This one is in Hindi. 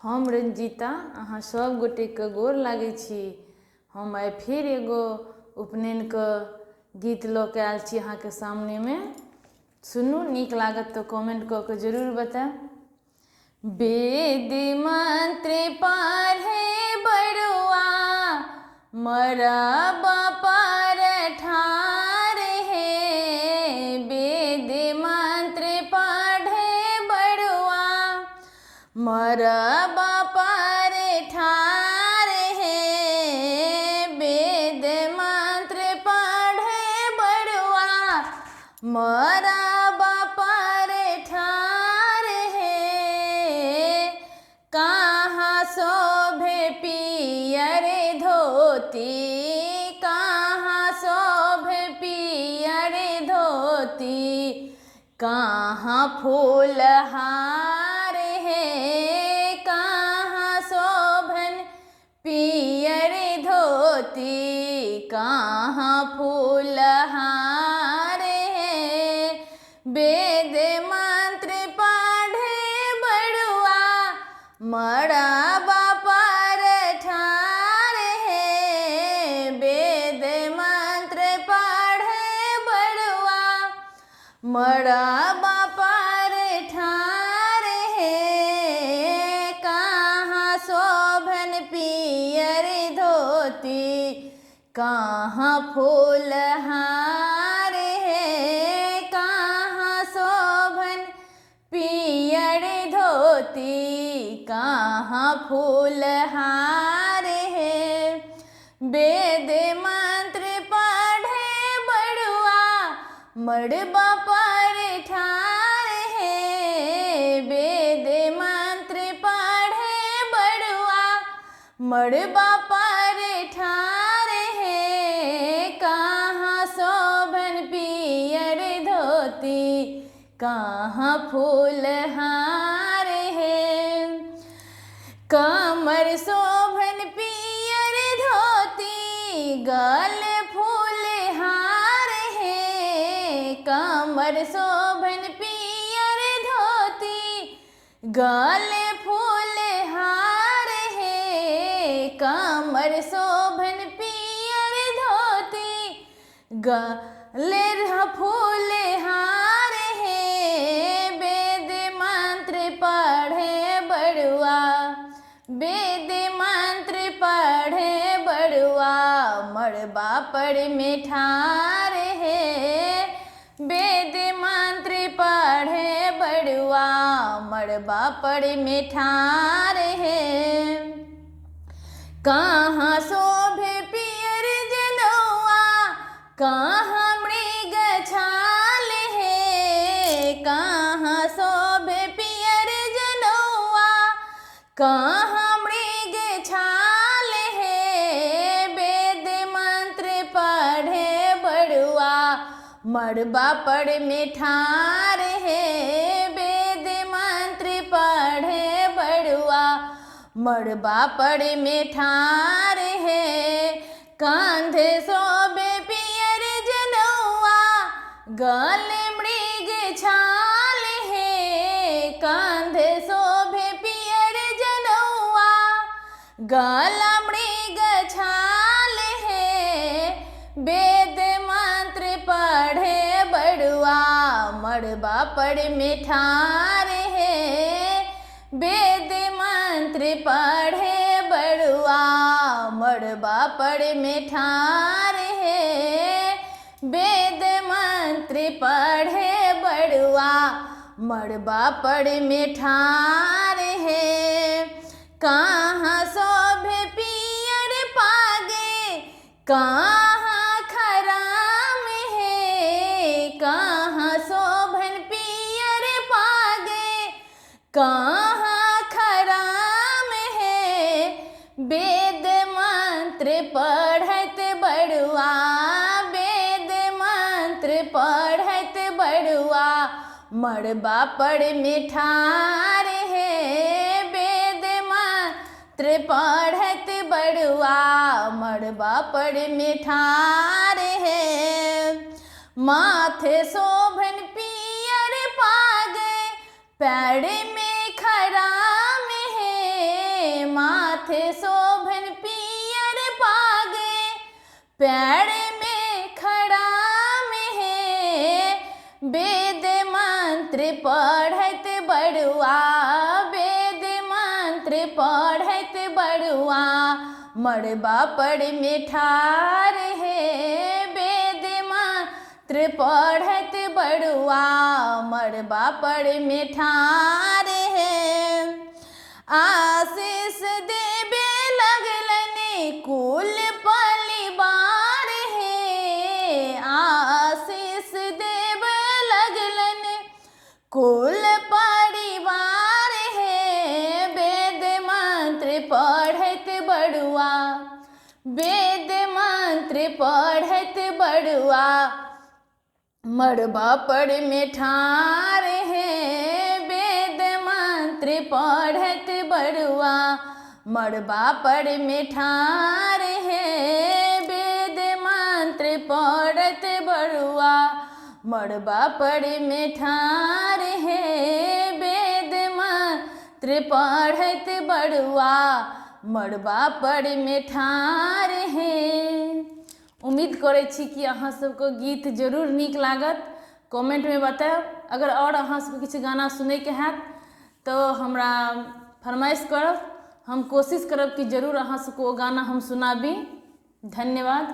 हम रंजीता अहाँ सब गोटे के गोर लागै छी। हम आइ फिर एगो उपनयन के गीत लऽ के आयल छी अहाँ के सामने में। सुनू, नीक लागत तो कमेंट कऽ के जरूर बताएब। वेद मंत्र पढ़े बड़ुआ मरब पर ठार है। वेद मंत्र पढ़े बड़ुआ मरब पर ठार है। वेद मंत्र पढ़े बड़ुआ मरब पर ठार है। कहाँ शोभे पियर धोती, कहाँ शोभे पियर धोती, कहाँ फूलहार है। कहाँ शोभन पियर धोती, कहाँ फूलहार है। वेद मंत्र पढ़े बड़ुआ मरब पर ठार है। वेद मंत्र पढ़े बड़ुआ मरब पर ठार है। कहाँ शोभन पियर धोती, कहाँ फूलहार है। कहाँ शोभन पियर धोती, कहाँ फूलहार है। वेद मंत्र पढ़े बड़ुआ मरब पर ठार है। वेद मंत्र पढ़े बड़ुआ मरब पर ठार है। कहाँ शोभन पियर धोती, कहाँ फूलहार है। कमर शोभन पियर धोती, गल फूलहार है। कमर शोभन पियर धोती, गल फूलहार है। कमर शोभन पियर धोती, गले फूलहार है। वेद मंत्र पढ़े बड़ुआ, वेद मंत्र पढ़े बड़ुआ मरबा पर में ठार है। वेद मंत्र पढ़े बड़ुआ मरबा पर में ठार है। कहाँ शोभे पियर जनेऊआ, कहाँ मृग छाल है। कहाँ शोभे पियर जनेऊआ, कहाँ मृग छाल है। वेद मंत्र पढ़े बड़ुआ मरबा पर में ठार है। वेद मंत्र पढ़े बड़ुआ मरबा पर में ठार है। कंधे शोभे पियर जनेऊआ, गले मृग छाल है। कंधे शोभे पियर जनेऊआ, गला मृग छाल है। वेद मंत्र पढ़े बड़ुआ मरबा पर में ठार है। वेद मंत्र पढ़े बड़ुआ मरबा पर में ठार है। वेद मंत्र पढ़े बड़ुआ मरबा पर में ठार है। कहाँ शोभे पियर पागे, कहाँ खराम है। कहाँ शोभन पियर पागे, कहाँ खराम है। वेद मंत्र पढ़त बड़ुआ, वेद मंत्र पढ़त बड़ुआ मरबा पर में ठार है। वेद मंत्र पढ़त बड़ुआ मरबा पर में ठार है। माथे शोभन पियर पागे, पैर में खराम है। माथे शोभन पियर पागे, पैर में खड़ा में है, वेद मंत्र पढ़त बड़ुआ, वेद मंत्र पढ़त बड़ुआ, मड़बा पर में ठार है, वेद मंत्र पढ़त बड़ुआ, मड़बा पर में ठार है। आशीष देवे लगलन कुल परिवार है, आशीष देव लगलन कुल परिवार है, वेद मंत्र पढ़त बड़ुआ, वेद मंत्र पढ़त बड़ुआ, मड़बा पर में ठार है, वेद मंत्र पढ़त बड़ुआ, मड़बा पर में ठार है, वेद मंत्र पढ़त बड़ुआ, मड़बा पर में ठार है, वेद मंत्र पढ़त बड़ुआ, मड़बा पर में ठार है। उम्मीद करै छी कि अहाँ सबके गीत जरूर नीक लागत। कमेंट में बतायब। अगर और अहाँ सबके किछु गाना सुनैके हैत तो हमरा फरमाइश करब, हम कोशिश करब कि जरूर अहाँ सबके ओ गाना हम सुनाबी। धन्यवाद।